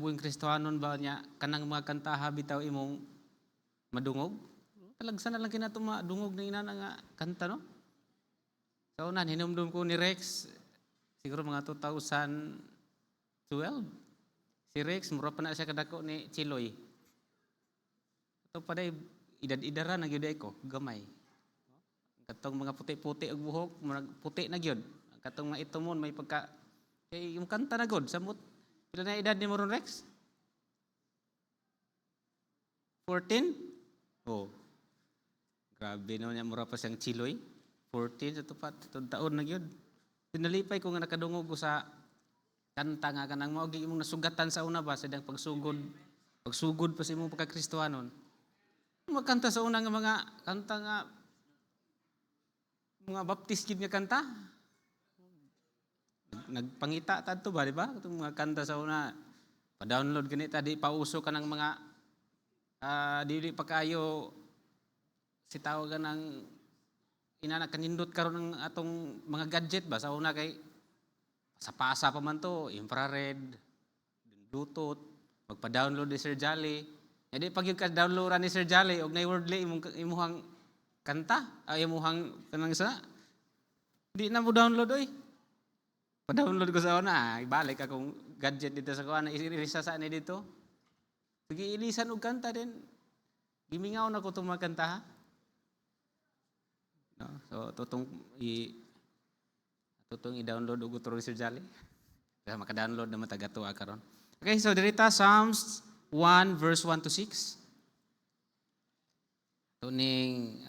buong Kristohanon ba niya kanang mga kantaha bitaw imong madungog? Talagsa na lang kinato madungog na inana nga kanta, no? So unan hinumdum ko ni Rex siguro mga 2012. Si Rex mura pa na siya kadako ni Chiloy. Ito pa day idad-idara na gyud ko gamay. Katong mga puti-puti og buhok, puti na gyud. Katong mga itumon may pagka kay yung kanta na god samot. Pila na edad ni mo ron, Rex? 14? Oh. Grabe no niya mura pa siyang Chiloy. 14 sa tupat taon na gyud. Tinalipay ko nga nakadungog ko sa kanta nga kanang mao gi imong nasugatan sa una ba sa dang pagsugod pa sa imong pagka-Kristohanon. Magkanta sa una nga mga kanta nga mga baptist gid nga kanta. Nagpangita tadto ba, di ba? Itong mga kanta sa una, pa-download ganito, di pauso ka ng mga dili pa kayo si tawag ka ng inana kanindot karon ng atong mga gadget ba sa una kay sa pasa pa man to, infrared, Bluetooth, magpa-download ni Sir Jolly. Di pag yung ka-download ni Sir Jolly og nay wordly imuhang kanta, imuhang kanang sa di na mo download oy. Pa-download ko sa una, ibalik akong gadget dito sa kuha na irisa sa ni dito. Sige ilisan og kanta din. Gimingaw na ko itong mga kanta ha. No? So tutong i-download og utro Sir Jolly. Kaya maka-download na matagato karon. Okay, so dirita Psalms 1 verse 1 to 6. Tuning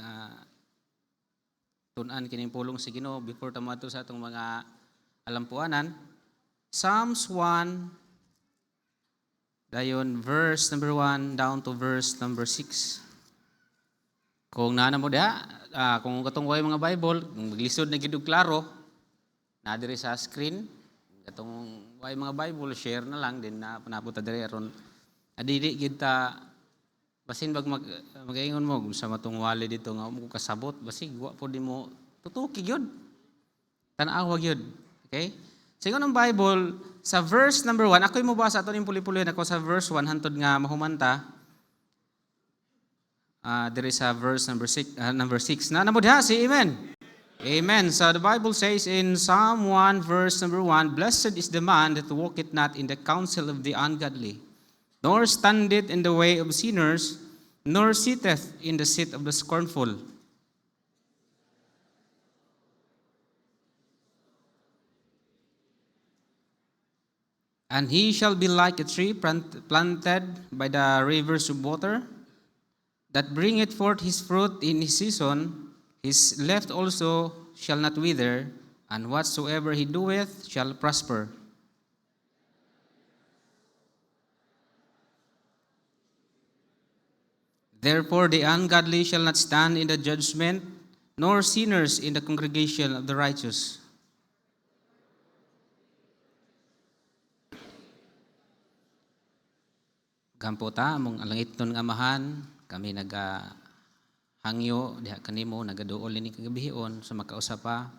tunan kining pulong sa Ginoo before tamato sa atong mga alampuanan. Psalms 1 dayon verse number 1 down to verse number 6. Kung naana mo diha, kung katong way mga Bible, kung maglisod na gid og klaro, na diri sa screen, katong way mga Bible share na lang din na panabuta diri aron adili gid ta basin bag magaingon mo sa matong wali dito nga mo kasabot basig wa po di mo tutuki gyud. Tan-aw gyud. Okay? Sa ingon ang Bible, sa verse number 1, ako'y mabasa ito yung puli-pulihan ako sa verse 1, hantod nga mahumanta. There is a verse number 6. Na namudha si Amen. Amen. So the Bible says in Psalm 1, verse number 1, Blessed is the man that walketh not in the counsel of the ungodly, nor standeth in the way of sinners, nor sitteth in the seat of the scornful. And he shall be like a tree planted by the rivers of water, that bringeth forth his fruit in his season. His leaf also shall not wither, and whatsoever he doeth shall prosper. Therefore the ungodly shall not stand in the judgment, nor sinners in the congregation of the righteous. Gampo ta among alangitnon nga amahan, kami hangyo diha kanimo nagaduol ini kagabihon sa makausapa.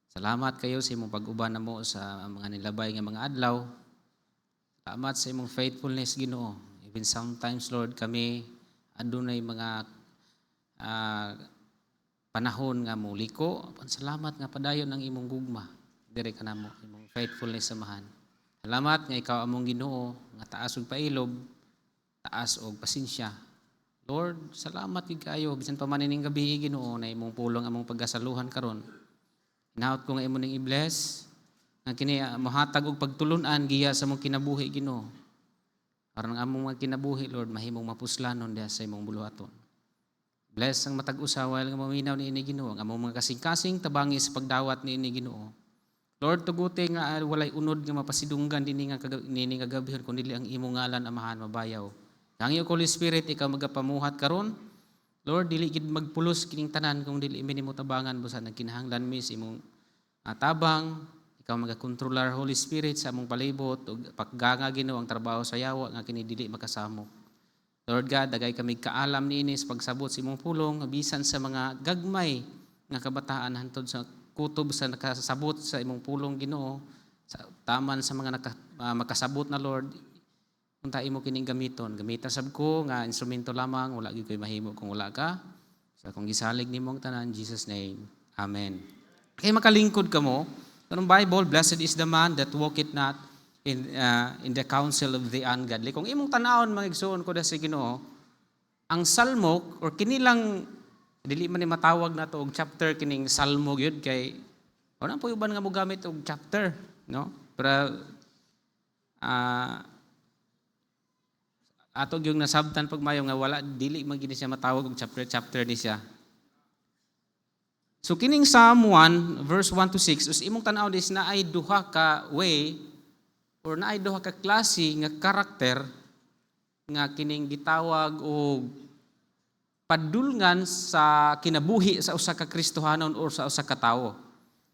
Salamat kayo sa imong pag-uban namo sa mga nilabay nga mga adlaw. Salamat sa imong faithfulness Ginoo. Even sometimes Lord kami adunay mga panahon nga muliko. Salamat nga padayon ang imong gugma dire kanamo imong faithfulness samahan. Salamat nga ikaw among Ginoo nga taas og pailob, taas og pasensya. Lord, salamat gid kayo bisan pa man ining gabi Ginoo na imong pulong among pagkasaluhan karon. Hinaut ko nga imo ning i-bless nga kini mohatag og pagtulun-an giya sa among kinabuhi Ginoo. Aron ang among mga kinabuhi Lord mahimong mapuslanon diha sa imong buluhaton. Bless ang matag usawa nga maminaw niini Ginoo, ang among mga kasing-kasing tabangi sa pagdawat niini Ginoo. Lord, tuguti nga walay unod nga mapasidunggan dinhi nga kagabihon kundi ang imong ngalan amahan mabayaw. Ang iyong Holy Spirit ikaw magapamuhat karon. Lord, dili gid magpulos kining tanan kung dili mi nimo tabangan busa nagkinahanglan mi sa imong tabang. Ikaw magakontrolar Holy Spirit sa among palibot ug pagganga Ginoo ang trabaho sa yawa nga kini dili makasamo. Lord God, dagay kami kaalam niini sa pagsabot sa imong pulong bisan sa mga gagmay nga kabataan hantod sa kutob sa nakasabot sa imong pulong Ginoo, sa taman sa mga makasabot na Lord, unta imo kining gamiton. Gamita sab ko nga instrumento lamang, wala gyud koy mahimo kung wala ka. Sa kung gisalig nimo ang tanan, Jesus name. Amen. Kay makalingkod kamo, kanang Bible, blessed is the man that walketh not in the counsel of the ungodly. Kung imong tan-awon mga igsoon ko da sa Ginoo, ang salmo or kinilang dili man ni matawag na to og chapter kining salmo gyud kay wala po uban nga mo gamit og chapter, no? Pero ato yung nasabtan pag mayo nga wala dili man gini siya matawag og chapter ni siya. So kining Psalm 1 verse 1 to 6 us imong tan-aw dis na ay duha ka way or na ay duha ka klase nga karakter nga kining gitawag og padulngan sa kinabuhi sa usa ka Kristohanon or sa usa ka tawo.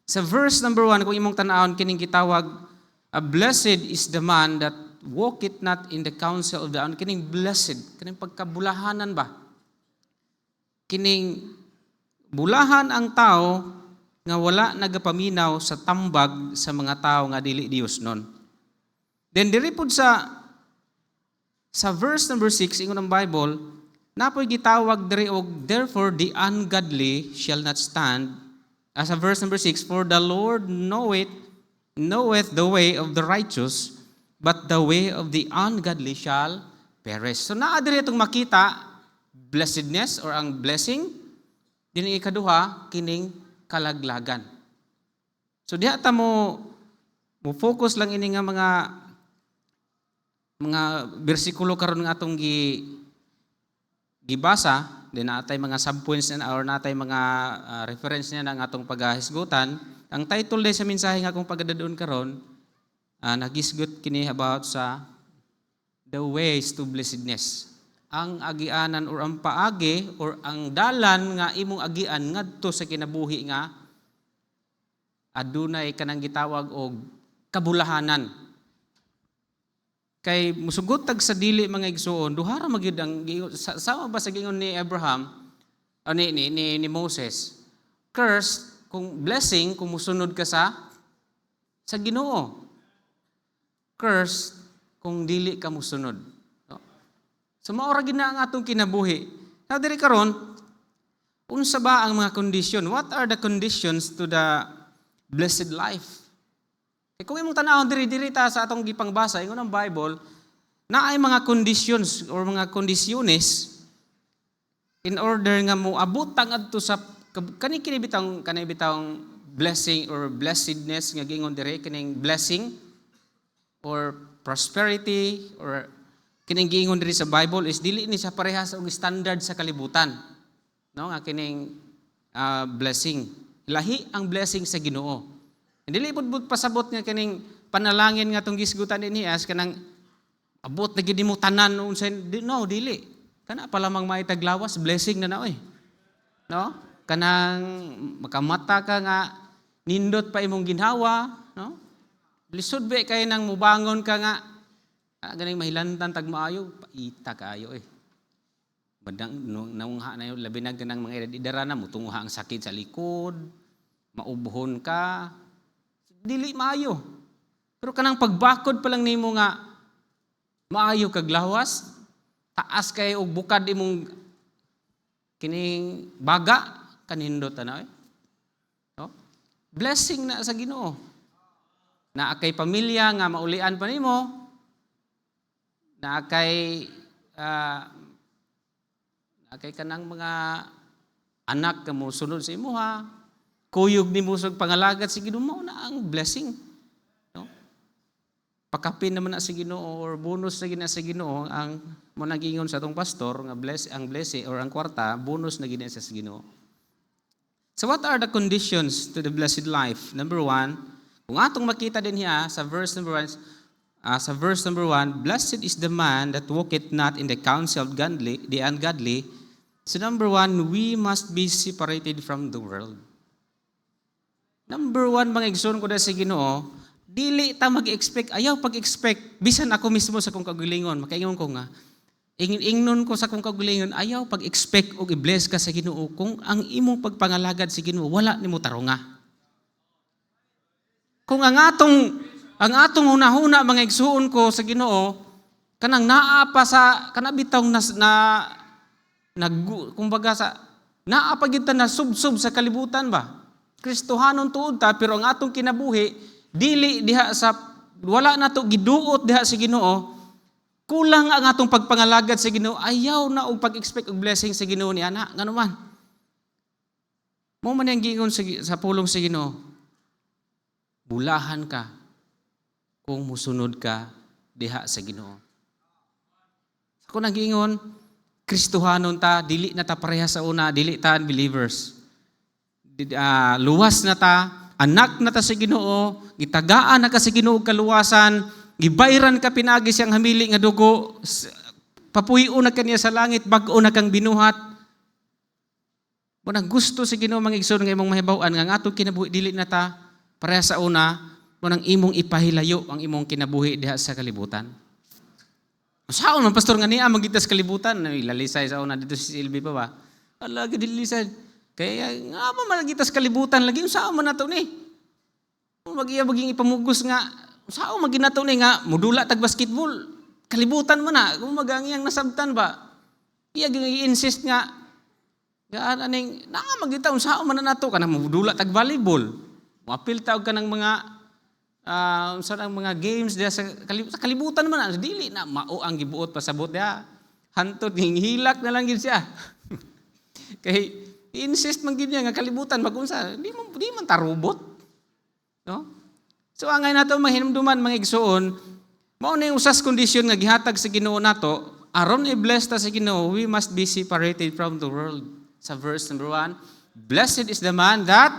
Sa verse number 1 kung imong tan-awon kining gitawag blessed is the man that walketh not in the counsel of the ungodly. Kining blessed, kining pagkabulahanan ba? Kining bulahan ang tao nga wala nagapaminaw sa tambag sa mga tao nga dili Dios non. Then diri pud sa verse number 6 ingon ang Bible, napoy gitawag diri og therefore the ungodly shall not stand. As a verse number 6, for the Lord knoweth the way of the righteous, but the way of the ungodly shall perish. So naa diri itong makita blessedness or ang blessing. Dini ikaduha, kining kalaglagan. So diha ta mo focus lang ini nga mga bersikulo karon nga atong gibasa, din natay mga subpoints na or natay mga reference niya ng atong paghahisgutan. Ang title day sa mensahe nga akong pagdadon karon, nagisgot kini about sa the ways to blessedness. Ang agianan or ang paagi or ang dalan nga imong agian ngadto sa kinabuhi nga adunay kanang gitawag og kabulahanan. Kay musugot tag sa dili mga igsoon duha ra magyud ang sama ba sa gingon ni Abraham o ni Moses. Curse kung blessing kung musunod ka sa Ginoo. Curse kung dili ka musunod. So maura gid na ang atong kinabuhi. Now diri karon, unsa ba ang mga condition? What are the conditions to the blessed life? Kung imong tan-awon diri ta sa atong gipangbasa ingon ang Bible, na ay mga conditions or mga kondisyones in order nga mo abutang adto sa kani bitang blessing or blessedness nga gingon diri kining blessing or prosperity or kining giingon diri sa Bible is dili ni siya parehas og standard sa kalibutan. No, nga kining blessing. Lahi ang blessing sa Ginoo. Dili pud pasabot nga kining panalangin nga tong gisgutan dinhi as kanang abot na gid mo tanan unsay no dili. Kana pa lamang maitaglawas blessing na oy. No? Kanang makamata ka nga nindot pa imong ginhawa, no? Lisod ba kay nang mubangon ka nga ganing mahilantan tag maayo, paita kaayo eh. Badang naungha na yung labi na ganang mga edad-idara na mo, tunguha ang sakit sa likod, maubhon ka, dili maayo. Pero kanang pagbakod pa lang nimo nga, maayo kag lawas, taas kay og bukad imong kining baga, kanindot na eh. No? Blessing na sa Ginoo. Na akay pamilya nga maulian pa nimo, na kay kanang mga anak nga mo sunod sa imuha, kuyog ni mo sa pangalagat si Ginoo na ang blessing. No? Pakapin naman na si Ginoo or bonus na gina sa Ginoo ang mo nagingon sa atong pastor nga ang blessing or ang kwarta bonus na gina sa Ginoo. So what are the conditions to the blessed life? Number 1, kung atong makita din hiya sa verse number 1, blessed is the man that walketh not in the counsel of the ungodly. So number 1, we must be separated from the world. Number 1, mga igsoon ko na sa Ginoo, dili ta mag-expect, ayaw pag-expect, bisan ako mismo sa kong kagalingon, makaingon ko nga, ingnon ko sa kong kagalingon, ayaw pag-expect o i-bless ka sa Ginoo kung ang imong pagpangalagad sa Ginoo, wala nimo tarunga. Kung ang atong hunahuna mga igsuon ko sa Ginoo, kanang naa pa sa kanabitong kumbaga sa naa pa kita na subsub sa kalibutan ba. Kristohanon tuod ta pero ang atong kinabuhi dili diha sa wala nato giduot diha sa Ginoo. Kulang ang atong pagpangalagad sa Ginoo, ayaw na og pag-expect og blessing sa Ginoo ni ana, ngano man. Mo man yang giingon sa pulong sa Ginoo. Bulahan ka kung musunod ka diha sa Ginoo. Ako nang giingon, Kristohanon ta, dili na ta pareha sa una, dili ta unbelievers. Luwas na ta, anak na ta sa Ginoo, gitagaan na ka sa Ginoo kaluwasan, gibayran ka pinagi siyang hamili nga dugo, papuyo na kaniya sa langit, bag-o na kang binuhat. Munang gusto sa Ginoo mangigsoon nga imong mahibaw-an nga atong kinabuhi dili na ta pareha sa una, munang imong ipahilayo ang imong kinabuhi diha sa kalibutan. Saan man pastor nga niya magita sa kalibutan, ilalisay sa una dito si Silvi pa ba? Ala gid lisay. Kaya nga man magita sa kalibutan lagi saan man nato ni. Magiya maging ipamugos nga saan maginato ni nga modula tag basketball. Kalibutan man na kung magangiyang nasabtan ba. Iya gi-insist nga gaan aning naa magita saan man na nato kanang modula tag volleyball. Moapil ta og kanang mga sa mga games diya sa kalibutan man na dili na mao ang gibuot pasabot diha hantod hilak na lang gid siya kay insist man gid niya nga kalibutan magunsa di man ta robot no so angay nato mahinumduman mga igsuon mao na yung usas kondisyon nga gihatag sa Ginoo nato aron i-bless ta sa Ginoo we must be separated from the world sa verse number 1 blessed is the man that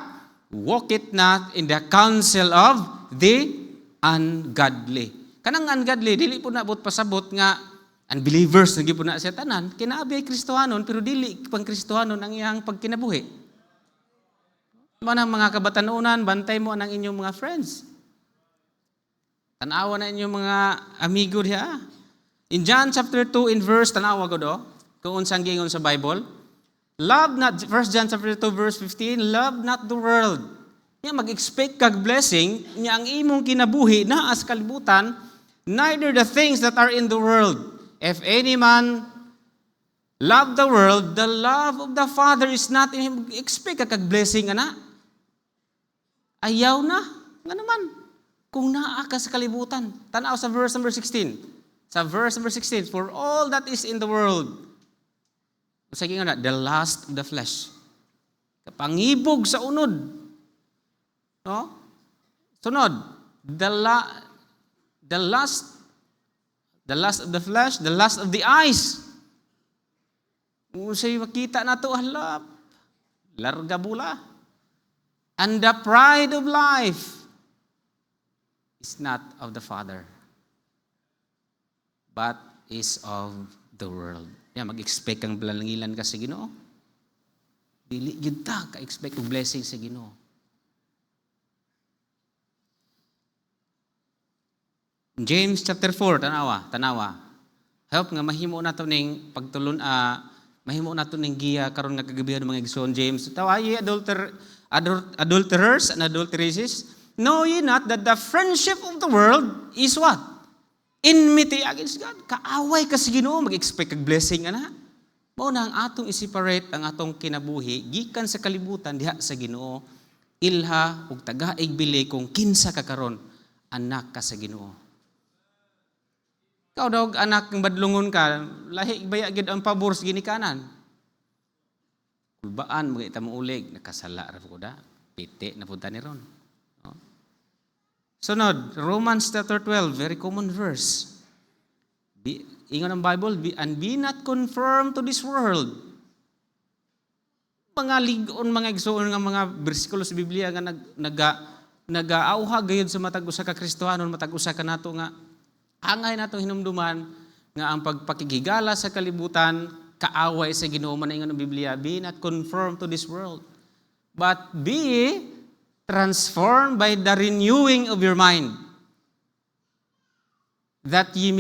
walketh not in the counsel of the ungodly. Kanang ungodly, dili po na pasabot nga unbelievers, nagi po na siya tanan, kinaabi ay Kristohanon, pero dili pang Kristohanon ang iyang pagkinabuhi. Manang mga kabatanunan, bantay mo ang inyong mga friends. Tanawa na inyong mga amigo diha. In John chapter 2, in verse, tanawa ko do, kung unsang giingon sa Bible, love not, 1 John chapter 2, verse 15, love not the world. Nga mag-expect kag blessing, nga ang imong kinabuhi na as kalibutan, neither the things that are in the world. If any man love the world, the love of the Father is not in him. Expect kag blessing, ana. Ayaw na. Nga naman. Kung naa ka sa kalibutan. Tanaw sa verse number 16. Sa verse number 16, for all that is in the world, sige nga na, the lust of the flesh. Kapangibog sa unod. No? Sunod, the lust of the flesh, the lust of the eyes. Kung sa'yo makita na ito, halap, larga bula. And the pride of life is not of the Father, but is of the world. Yan, mag-expect kang balangilan ka sa Ginoo. Dili yun ta, ka-expect ng blessing sa Ginoo. James chapter 4, tanawa. Help nga mahimo nato ning pagtulon mahimo nato ning giya karon nga kagabihan mga igsoon James. Tawa ye adulterers and adulteresses, know ye not that the friendship of the world is what? Enmity against God. Kaaway ka sa Ginoo, mag-expect kag blessing ana. Mao na ang atong i-separate ang atong kinabuhi gikan sa kalibutan diha sa Ginoo. Ilha ug tagaig bili kung kinsa ka karon anak ka sa Ginoo. Ikaw daw anak ng badlungon ka, lahi baya gid ang pabor sa ginikanan. Kulbaan mga ita mo ulig, nakasala ra ko da, piti na punta ni ron. No? Sunod, Romans chapter 12, very common verse. Ingon ang Bible, and be not conformed to this world. Mga ligon, mga igsoon nga mga bersikulo sa Biblia nga nag-aauha gayud sa matag usa ka Kristohanon, matag usa ka nato nga angay natong hinumduman nga ang pagpakigigala sa kalibutan kaaway sa Ginoo man ingon ang Biblia, be not conformed to this world, but be transformed by the renewing of your mind, that ye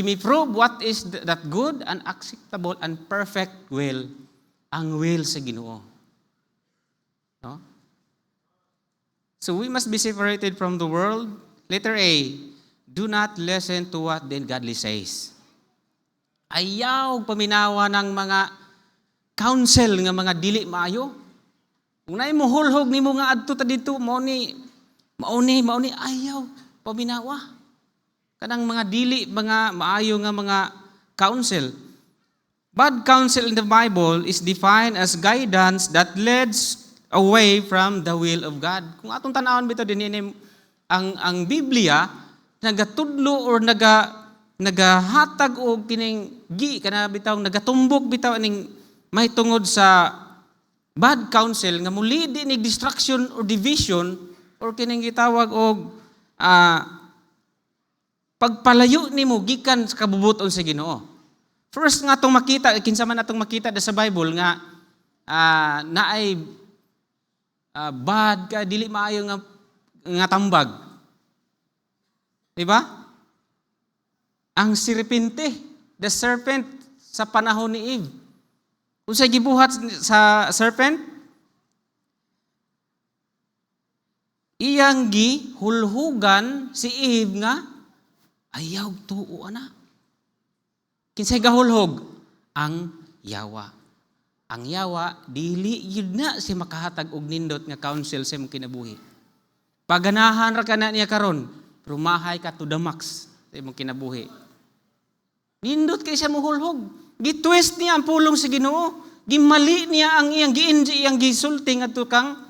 may prove what is that good and acceptable and perfect will, ang will sa Ginoo. No? So we must be separated from the world. Letter A, do not listen to what the ungodly says. Ayaw paminawa ng mga counsel nga mga dili maayo. Kung naay mo hulhog nimo nga adto ta dito mauni ayaw paminawa. Kanang mga dili mga maayo nga mga counsel. Bad counsel in the Bible is defined as guidance that leads away from the will of God. Kung atong tan-awon bitaw dinhi ang Biblia nagatudlo or nagahatag og kining kana bitaw nagatumbok bitaw ning may tungod sa bad counsel nga mulidi ni distraction or division or kining gitawag og pagpalayo nimo gikan sa kabubuton sa Ginoo. First nga atong makita kinsa man atong makita sa Bible nga naay bad ka dili maayo nga tambag. Diba? Ang serpente, the serpent sa panahon ni Eve. Kung sa gibuhat sa serpent, iyang gihulhugan si Eve nga ayaw tuo ana. Kinsay gahulhog? Ang yawa. Ang yawa dili yun na si makahatag og nindot nga counsel sa imong kinabuhi. Paganahan ra kana niya karon, rumahay ka to the max sa imong kinabuhi. Nindot kay siya mohulhog. Gitwist niya ang pulong sa Ginoo. Gimali niya ang iyang giinji iyang gisulti ngadto kang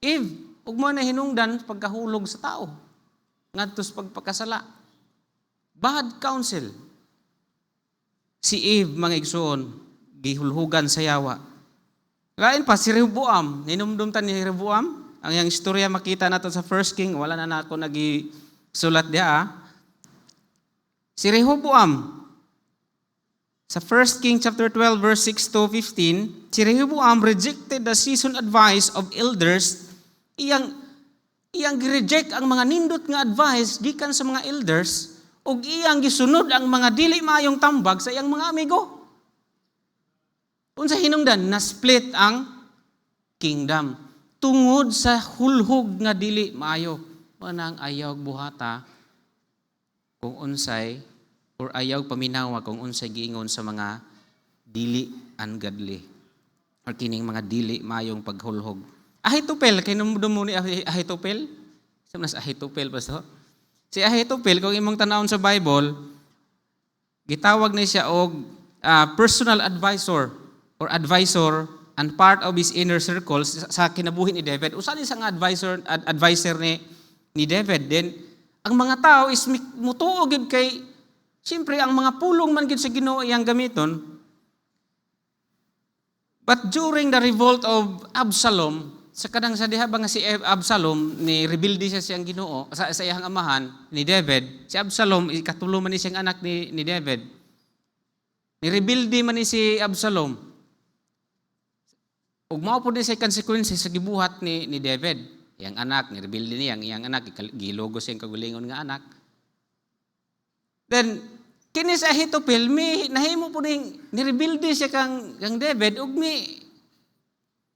Eve. Ug mo na hinungdan pagkahulog sa tao. Ngadto sa pagpakasala. Bad counsel. Si Eve mga igsoon gihulhugan sa yawa. Lain pa si Rehoboam, ninumdum ta ni Rehoboam. Ang yang istorya makita nato sa 1 King, wala na ako nagisulat diha. Si Rehoboam sa 1 King chapter 12 verse 6 to 15, si Rehoboam rejected the seasoned advice of elders. Iyang gi-reject ang mga nindot nga advice gikan sa mga elders ug iyang gisunod ang mga dili maayong tambag sa iyang mga amigo. Unsa hinungdan na split ang kingdom tungod sa hulhog nga dili maayo. Manang ayaw buhata kung unsay or ayaw paminawa kung unsay giingon sa mga dili ungodly or kining mga dili maayong paghulhog. Ahitopel kay numdum ni Ahitopel. Sa mas Ahitopel pa so. Si Ahitopel kung imong tan-awon sa Bible, gitawag ni siya og personal advisor or advisor and part of his inner circle sa kinabuhi ni David. Usa ni sa nga advisor ni David. Then ang mga tao is mutuo gid kay siyempre ang mga pulong man gid sa Ginoo iyang gamiton. But during the revolt of Absalom, sa kadang sa diha ba nga si Absalom ni rebelde siya siyang Ginoo sa iyang amahan ni David. Si Absalom ikatulo man ni siyang anak ni David. Ni rebelde man ni si Absalom. Ug mao pud sa consequences sa gibuhat ni David. Iyang anak ni rebelde niya, iyang anak gilogos siyang kagulingon nga anak. Then kini sa Ahitopel nahimo pud ni rebelde siya kang David ug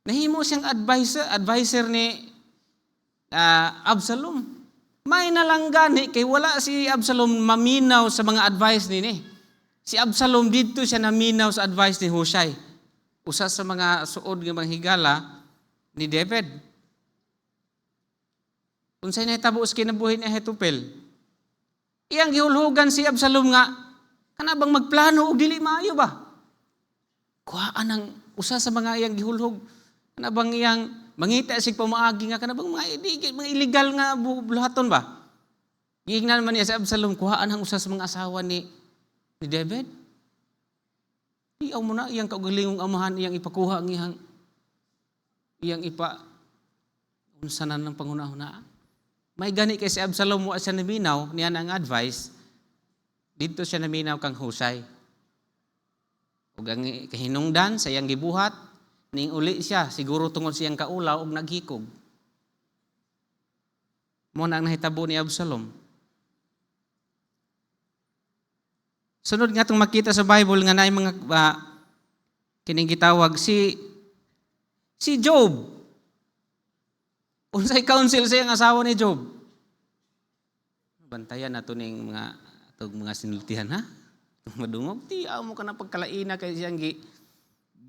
nahimo siyang advisor ni Absalom. May nalanggani kay wala si Absalom maminaw sa mga advice ni. Si Absalom didto siya naminaw sa advice ni Hushai. Usa sa mga suod nga mga higala ni David. Unsay nahitabo sa kinabuhi ni Ahitopel? Iyang gihulhugan si Absalom nga kana bang magplano og dili maayo ba? Kuhaan ang usa sa mga iyang gihulhog. Kana bang iyang mangita sig pamaagi nga kana bang mga illegal nga buluhaton ba? Giingnan man niya si Absalom kuhaan ang usa sa mga asawa ni David. Iyaw mo na iyang kaugalingong amahan iyang ipakuha ang iyang unsanan ng pangunahuna. May gani kay si Absalom mo siya naminaw niya ang advice. Dito siya naminaw kang Hushai. Ug ang kahinungdan sa iyang gibuhat ning uli siya siguro tungod siyang kaulaw ug naghikog. Mo na ang nahitabo ni Absalom. Sunod nga itong makita sa Bible nga naay mga kining gitawag si Job. Unsay counsel sa iyang asawa ni Job? Bantayan nato ning mga sinultihan ha. Madungog ti mo ka na pagkalaina kay siyang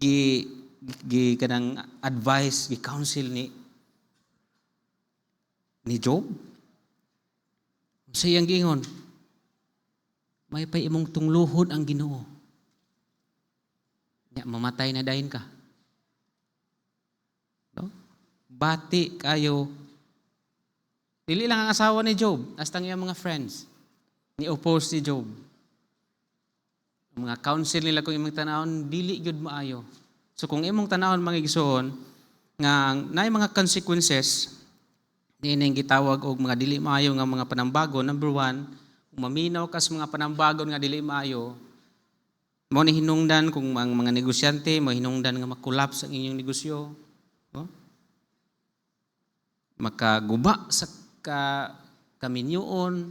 gi kanang advice, gi counsel ni Job. Sa iyang giingon, may pa imong tungluhod ang Ginoo. Nya mamatay na dayon ka. No? Bati kayo. Dili lang ang asawa ni Job, hasta ang iyang mga friends ni oppose si Job. Ang mga counsel nila kung imong tanawon dili gyud maayo. So kung imong tanawon mga igsoon nga naay mga consequences dining gitawag og mga dili maayo nga mga panambago, number 1, kung maminaw ka sa mga panambagon nga dili maayo, mo ni hinungdan kung ang mga negosyante mo hinungdan nga makolapse ang inyong negosyo, no? Makaguba sa kaminyoon,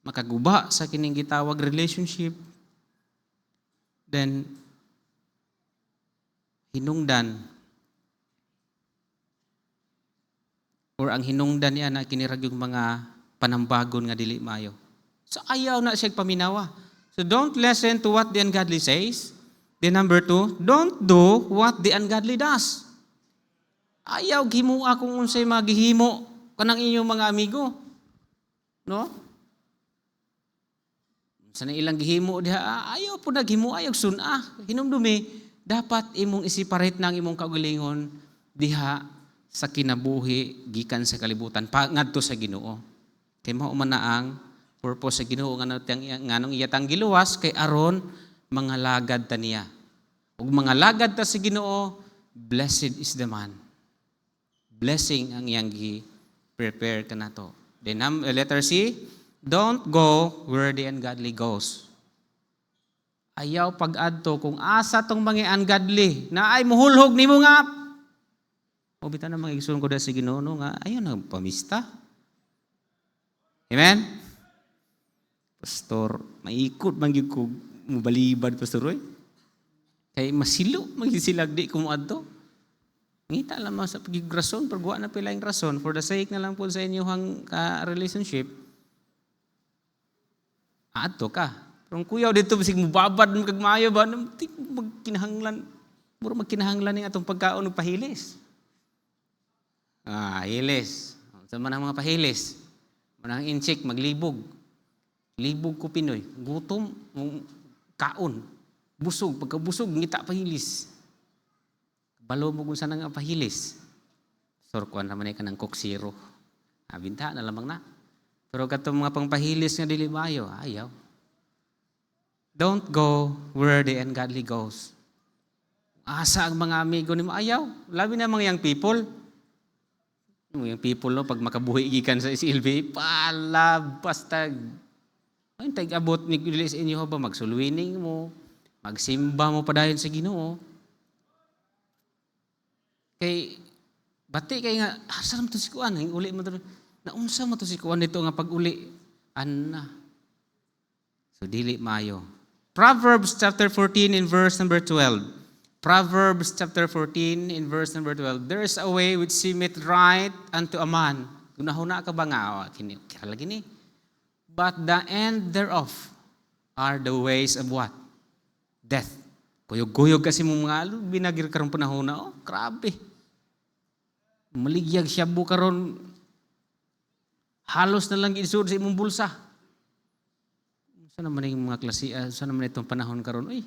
makaguba sa kining gitawag relationship, then hinungdan or ang hinungdan niya na kinirag yung mga panambagon nga dili maayo. So ayaw na siya paminawa. So don't listen to what the ungodly says. Then number 2, don't do what the ungodly does. Ayaw gihimoa kung unsay magihimo kanang inyong mga amigo. No? Sa ilang gihimo diha, ayaw po naghimo, ayaw suna. Hinumdumi, dapat imong isiparate ng imong kaugalingon diha sa kinabuhi gikan sa kalibutan ngadto sa Ginoo. Kay mao man na ang purpose sa Ginoo nganong iyatang giluwas kay aron mga lagad ta niya. Ug mga lagad ta sa Ginoo, blessed is the man. Blessing ang iyang gi-prepare kanato. Then letter C, don't go where the ungodly goes. Ayaw pag-adto kung asa tong mga ungodly na ay muhulhog nimo nga. O bitaw na mga igsoon ko da sa Ginoo nga ayaw na pamista. Amen. Pastor, maikot man gyud ko mubalibad pastor oy. Kay masilo magisilag di ko moadto. Ngita lamang sa pagigrason, perguwa na pila yung rason for the sake na lang po sa inyong relationship. Adto ka. Pero kuyaw dito bisig mubabad mo kag maayo ba magkinahanglan. Muro magkinahanglan ning atong pagkaon ug pahilis. Hilis. Sa man ang mga pahilis. Manang incheck maglibog. Libog ko Pinoy. Gutom, kaon. Busog, pagkabusog ngita pahilis. Balo mo kung saan nga pahilis. Sorkuan naman ay ka ng koksiro. Binta na lamang na. Pero katong mga pangpahilis nga dili maayo, ayaw. Don't go where the ungodly goes. Asa ang mga amigo ni mo, ayaw. Labi na mga young people. Yung people, no, pag makabuhi gikan sa SLB, palabastag. Ay, tag-abot ni sa inyo ba, magsuluwining mo, magsimba mo padayon sa Ginoo. Kay bati kay nga asa man to si kuan uli mo to naunsa mo to si kuan dito nga pag-uli anna. So dili maayo. Proverbs chapter 14 in verse number 12. Proverbs chapter 14 in verse number 12. There is a way which seemeth right unto a man. Gunahuna ka ba nga kini kira lagi ni. But the end thereof are the ways of what? Death. Kuyog-kuyog kasi mo mga binagir karon panahon na grabe. Maligyag siya karon halos na lang isud sa imong bulsa. Saan naman yung mga klase, saan naman itong panahon karon? Uy,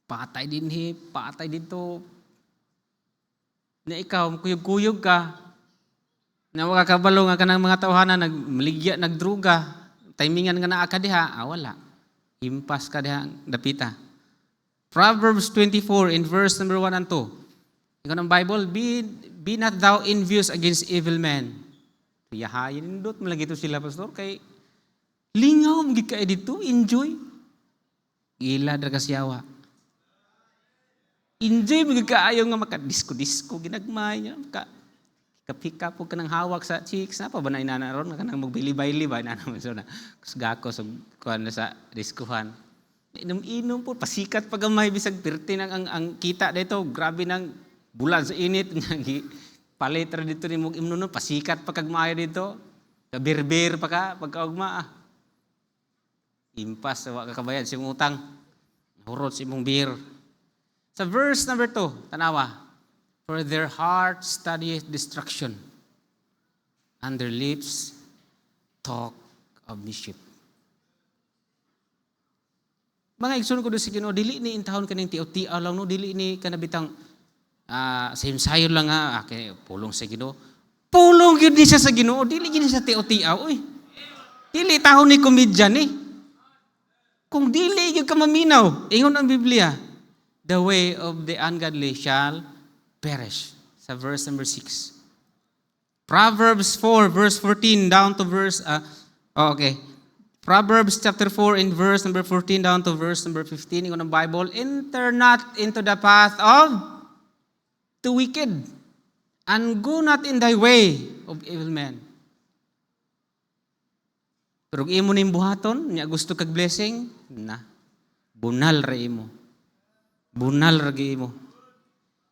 patay din patay dito. Na ikaw, kuyog-kuyog ka. Na makakabalo nga ka ng mga tawhanan, nagmaligya, nagdruga. Timingan nga naa ka diha, wala. Impas ka diha, dapita. Proverbs 24 in verse number 1 and 2. Ikaw ng Bible, be not thou envious against evil men. Yahayin nindot, malagi ito sila, pastor, kay lingaw, magiging ka dito, enjoy. Ila, dragasiyawa. Enjoy, magiging ka ayaw nga makadisko-disko, ginagmay niya, kapika po ka ng hawak sa chicks, na pa ba na inanaron, ka nang magbili-baili ba, inanaman so na, kusgako, so kuhan na sa diskuhan. Inom-inom po, pasikat pagamay, bisag pirti ang kita dito, grabe ng bulan sa init, palitra dito ni mong imnuno, pasikat pagkagmaya dito. Kabirbir pa ka, pagkaugma Impas, wa ka kabayad sa imong utang. Hurot sa imong beer. Sa verse number 2, tanawa. For their heart studieth destruction, and their lips talk of mischief. Mga igsoon ko doon sa Ginoo, dili ni intahon kaning tiaw-tiaw lang, no? Dili ni kanabitang sayon lang nga, pulong sa Ginoo. Pulong yun ni siya sa Ginoo, dili yun siya tiaw-tiaw. Dili tahon ni komedyan eh. Kung dili yun ka maminaw, ingon ang Biblia, the way of the ungodly shall perish. Sa verse number 6. Proverbs 4, verse 14 down to verse, Proverbs chapter 4 in verse number 14 down to verse number 15 in the Bible, enter not into the path of the wicked, and go not in thy way of evil men. Pero imo ning buhaton, nya gusto kag blessing, na bunal ra imo. Bunal ra imo.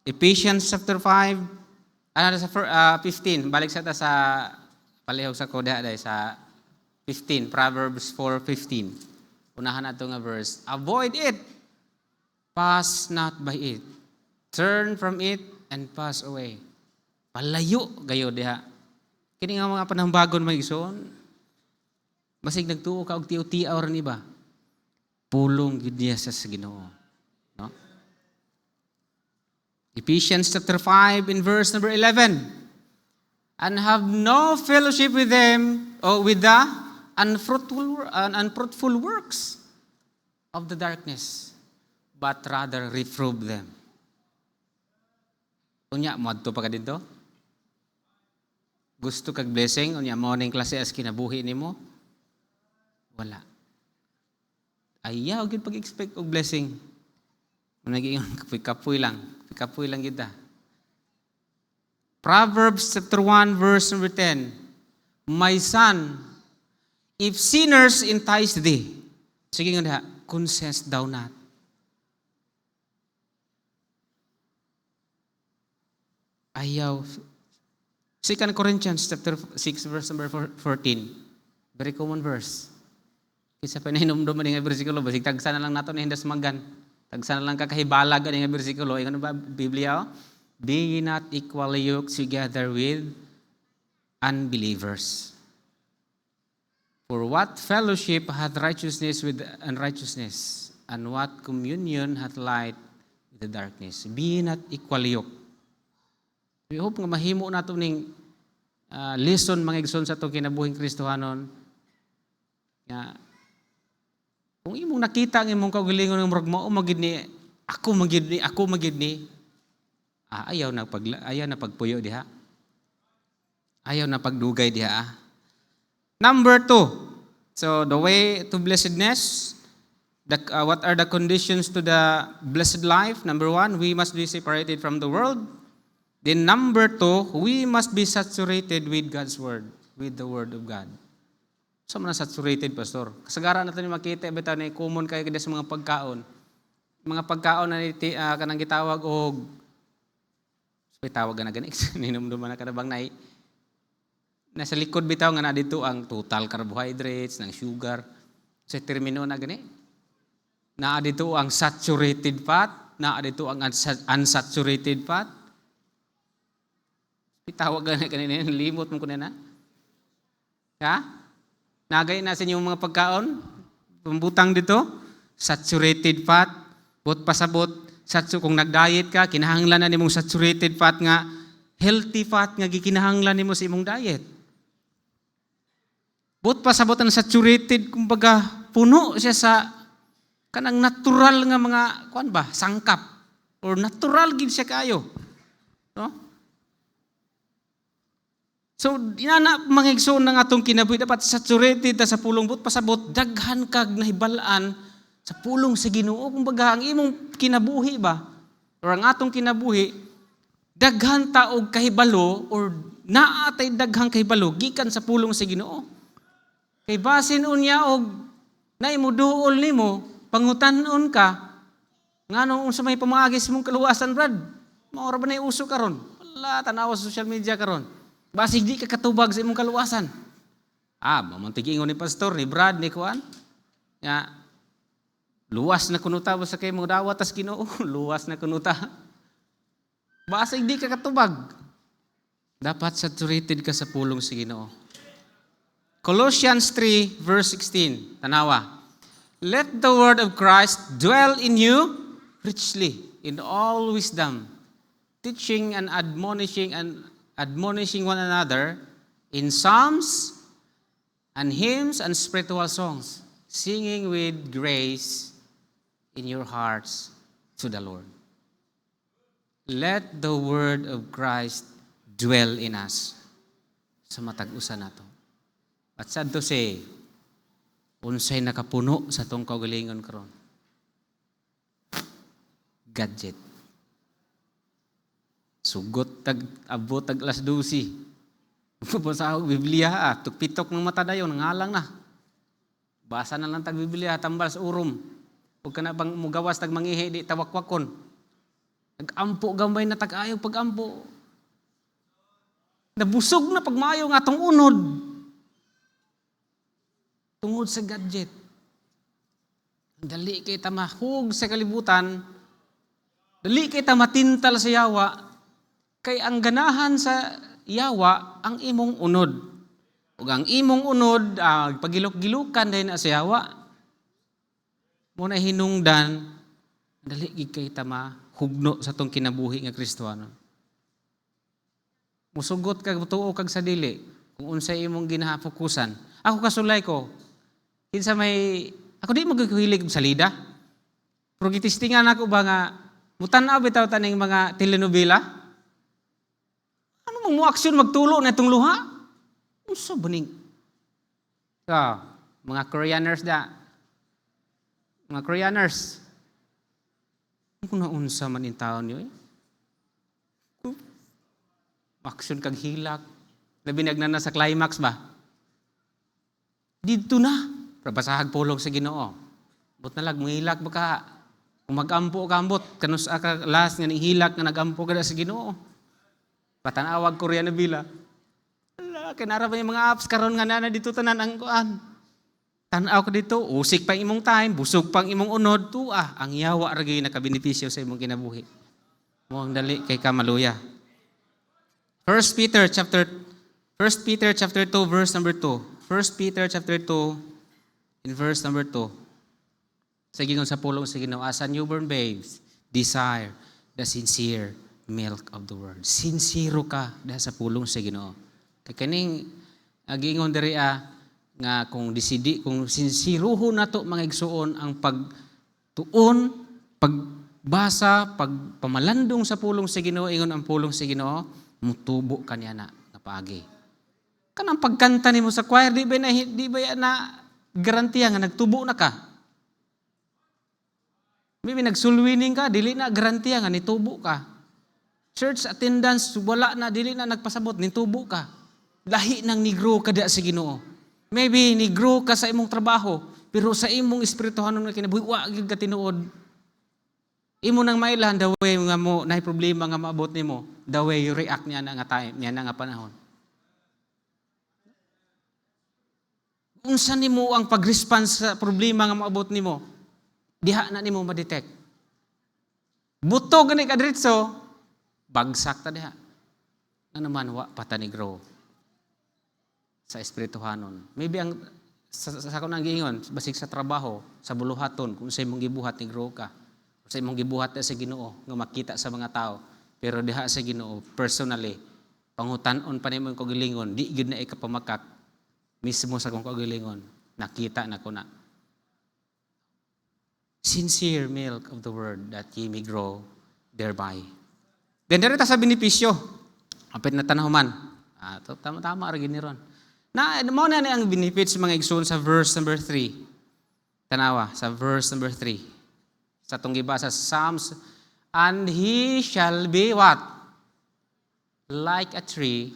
Ephesians chapter 5, 15, balik sa palihog sa koda day sa 15, Proverbs 4:15. Unahan nato nga verse. Avoid it, pass not by it. Turn from it and pass away. Palayo gayo diha. Kini nga mga panambagon magigsoon. Basig nagtuo ka og tiaw-tiaw ra ni ba? Pulong gyud niya sa Ginoo. No? Ephesians chapter 5 in verse number 11. And have no fellowship with them, or with the unfruitful works of the darkness, but rather reprove them. Unya, madto pa ka dito? Gusto kag blessing? Unya, morning klase as kinabuhi nimo? Wala. Ayaw, gid pag-expect og blessing. Naging kapoy lang kita. Proverbs chapter 1 verse number 10. My son, if sinners entice thee, sige nga consent thou not. Ayaw. 2 Corinthians chapter 6 verse number 14. Very common verse. Kisa pa nahinomdom nga bersikulo, basig tagsa na lang nato na hindas magan. Tagsa na lang kakahibalag nga bersikulo. Ingon ba Biblia? Be ye not equally yoked together with unbelievers. For what fellowship hath righteousness with unrighteousness? And what communion hath light with the darkness? Be ye not equally yoked. We hope nga mahimo nato ning lesson mga igsoon sa itong kinabuhing Kristohanon. Kung imong nakita ang imong kaugalingon ng murag mao magid ni ako magid ni ayaw na pagpuyo diha. Ayaw na pagdugay diha. Number 2. So the way to blessedness, what are the conditions to the blessed life? Number 1, we must be separated from the world. Then number 2, we must be saturated with God's word, with the word of God. So man saturated, pastor. Kasagaran natin makita bitaw na common kay kada sa mga pagkaon. Mga pagkaon na kanang gitawag og tawag na gani ninumduman na kada bang nay nasa likod bitaw nga na dito ang total carbohydrates ng sugar sa termino na gani. Na dito ang saturated fat, na dito ang unsaturated fat. Itawag na kanina, limot mo ko na. Ha? Nagay na sa inyong mga pagkaon, pambutang dito, saturated fat, bot pasabot, kung nag-diet ka, kinahanglan na nimong saturated fat nga, healthy fat nga gikinahanglan nimo sa imong diet. Bot pasabot ang saturated, kumbaga, puno siya sa kanang natural nga mga, sangkap, or natural gid siya kayo. No? So, inana mga igsoon ng atong kinabuhi, dapat saturated ta sa pulong but pasabot, daghan kag nahibalaan sa pulong sa Ginoo. Kumbaga, ang imong kinabuhi ba, or ang atong kinabuhi, daghan ta og kahibalo, or naatay daghang kahibalo, gikan sa pulong sa Ginoo. Kay basin unya og naimuduol nimo, pangutanon ka, nganong unsa may pamaagis mong kaluwasan, Brad? Maura ba na uso karon? Wala, tanawa sa social media karon. Basig di ka katubag sa imong kaluwasan. Mamantigingon ni pastor, ni Brad, ni Kuan. Nga, luwas na kunuta ba sa kayo mga dawat as Ginoo? Luwas na kunuta. Basta hindi ka katubag. Dapat saturated ka sa pulong sa Ginoo. Colossians 3 verse 16. Tanawa. Let the word of Christ dwell in you richly in all wisdom, teaching and admonishing one another in psalms and hymns and spiritual songs, singing with grace in your hearts to the Lord. Let the word of Christ dwell in us. Sa matag-usa nato. At sadto say, unsay nakapuno sa tong kaugalingon karon? Gadget. Sugot abot tag alas 12. Basa og Biblia tukpitok ng mata dayon ngalang na. Basa na lang tag Biblia tambal sa urom. Ug kana bang mugawas tag mangihi di tawakwakon. Nag-ampo gambay na tag-ayo pag-ampo. Nabusog na pagmayo nga atong unod. Tungod sa gadget. Dali kay ta mahug sa kalibutan. Dali kay ta matintal sa yawa. Kay ang ganahan sa yawa ang imong unod. Ug ang imong unod pagilok-gilukan din sa yawa. Muna hinungdan dali gid kay ta mahugno sa tong kinabuhi nga Kristiyano. Musugot kag tuo kag sa dili kung unsay imong ginahafokusan. Ako kasulay ko. Kinsa ako di maghihilig sa salida. Pero gitistingan ako ba nga mutan-aw bitaw taning mga telenovela? Ano mo aksyon magtulo na itong luha? Unsa baning? Mga Koreaners Mga Koreaners. Kung naunsa man in taon niyo aksyon kag hilak. Labi nagnana sa climax ba? Dito na. Prabasahag pulong sa Ginoo. But nalag, mahilak ba ka? Kung mag-ampo ka ambot, kanus ka last nga hilak nga nag-ampo ka na sa Ginoo. Patanawag Korean na bila. Kinara ba yung mga apps karon nga na dito tanan ang kuan. Tanaw ko dito, usik pang imong time, busog pang imong unod, ang yawa ra gyud nakabenepisyo sa imong kinabuhi. Mo ang dali kay kamaluya. 1 Peter chapter 2 verse number 2. 1 Peter chapter 2 in verse number 2. Sige sa pulong sa Ginoo, as a newborn babes, desire the sincere milk of the word. Sincero ka dahil sa pulong sa Ginoo. Kay kaning agingon diri nga kung sinsiruho nato mga igsuon ang pagtuon, pagbasa, pagpamalandong sa pulong sa Ginoo, ingon ang pulong sa Ginoo, mutubo kaniya na paagi. Kanang pagkanta nimo sa choir, di ba na garantiya nga nagtubo na ka? Maybe nagsulwining ka, dili na garantiya nga nitubo ka. Church attendance, wala na, dili na nagpasabot, nitubo ka. Lahi nang ni-grow ka da sa Ginoo. Maybe ni-grow ka sa imong trabaho, pero sa imong espirituhanon nga kinabuhi, wa gyud ka tinuod. Imo nang mailan the way nga mo naay problema nga maabot nimo, the way you react niya na nga time, niya na nga panahon. Unsa nimo ang pag-response sa problema nga maabot nimo? Diha na nimo ma-detect. Buto gani ka diretso, bagsak ta diha. Ano man wa pata ni grow sa espirituhanon. Maybe ang sa kunang giingon, basig sa trabaho, sa buluhaton, kung sa imong gibuhat ni grow ka. Sa imong gibuhat sa Ginoo nga makita sa mga tao, pero diha sa Ginoo personally pangutan-on pa nimo ang kaugalingon, di gyud na ikapamakak mismo sa kong kaugalingon, nakita na ko na. Sincere milk of the word that ye may grow thereby. Then direta sa benepisyo. Apit na tanahuman. Tama ra gini ron. Na mo na ang benefits mga igsoon sa verse number 3. Tanawa sa verse number 3. Sa itong gibasa sa Psalms, and he shall be what? Like a tree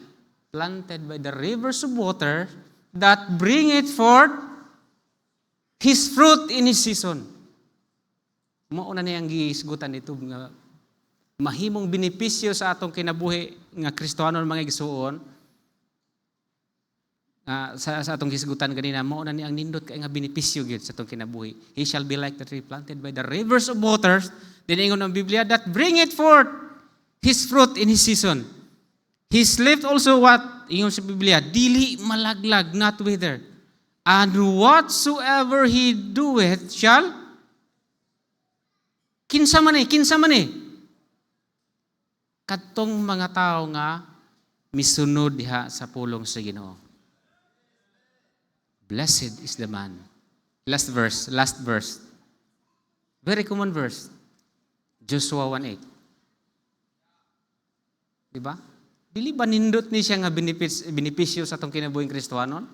planted by the rivers of water that bringeth forth his fruit in his season. Mauna niyang giisgutan ito nga mahimong benepisyo sa atong kinabuhi nga Kristohanon mga igsuon. sa atong hisgutan kanina, mao na ni ang nindot kay nga benepisyo gyud sa atong kinabuhi. He shall be like the tree planted by the rivers of waters, diningon ang Biblia, that bring it forth his fruit in his season. His leaf also what? Ingon sa Biblia, dili malaglag, not wither. And whatsoever he doeth shall kinsa man eh. Kadtong mga tao nga misunod diha sa pulong sa Ginoo. Blessed is the man. Last verse. Very common verse. Joshua 1:8. Diba? Dili ba nindot ni siya nga benepisyo sa atong kinabuhing Kristiyanon?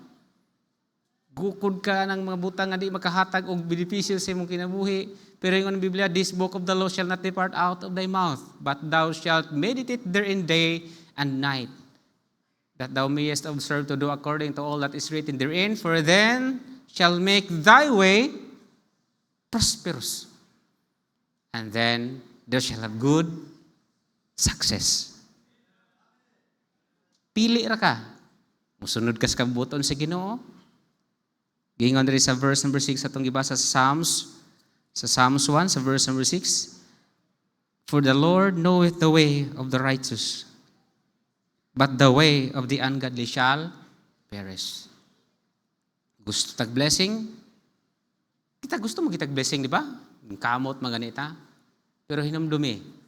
Gukod ka ng mga butang nga di makahatag og benepisyo sa imong kinabuhi. Pero ingon ang Biblia, this book of the law shall not depart out of thy mouth, but thou shalt meditate therein day and night, that thou mayest observe to do according to all that is written therein, for then shall make thy way prosperous, and then thou shalt have good success. Pili ra ka. Musunod ka sa kabuton sa Ginoo. Gingon diri sa verse number 6 atong gibasa sa Psalms 1 sa verse number 6. For the Lord knoweth the way of the righteous, but the way of the ungodly shall perish. Gusto tag blessing? Kita gusto mo kitag blessing, di ba? Kamot maganita. Pero hinumdumi.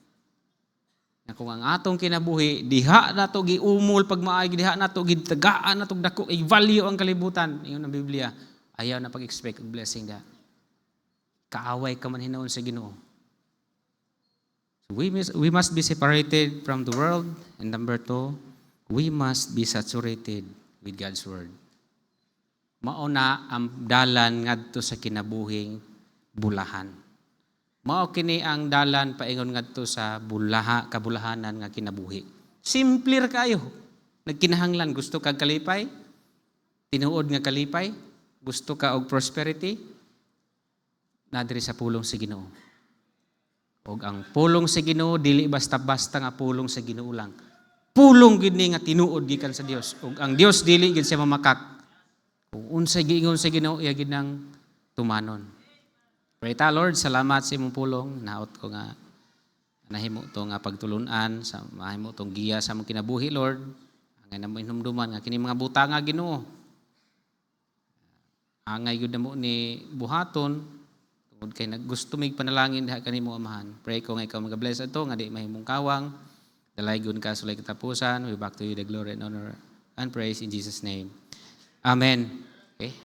Na kung ang atong kinabuhi, diha na to giumol pag maayog, diha na to gitagaan na to dako, i-value ang kalibutan. Ingon ang Biblia, ayaw na pag-expect ang blessing da. Kaaway ka man hinaon sa Ginoo. So we must be separated from the world. And number 2, we must be saturated with God's Word. Mauna ang dalan ngadto sa kinabuhing bulahan. Mao kini ang dalan paingon ngadto sa kabulahanan nga kinabuhi. Simple ra kayo. Nagkinahanglan, gusto kag kalipay? Tinuod nga kalipay? Gusto ka og prosperity? Nadiri sa pulong sa Ginoo. Og ang pulong sa Ginoo dili basta-basta nga pulong sa Ginoo lang. Pulong gid ni nga tinuod gikan sa Dios. Og ang Dios dili gid siya mamakak. Kung unsay giingon sa Ginoo, iya gid nang tumanon. Pray ta, Lord, salamat sa imong pulong. Naot ko nga nahimo to nga pagtulunan, sa mahimo tong giya sa among kinabuhi, Lord. Angay na mo hinumduman nga kini mga butang nga Ginoo. Angay gud namo ni buhaton tungod kay naggusto mig panalangin diha kanimo Amahan. Pray ko nga ikaw mag-bless ato nga di mahimong kawang. Dalay gun ka sulay katapusan. We back to you the glory and honor and praise in Jesus' name. Amen. Okay.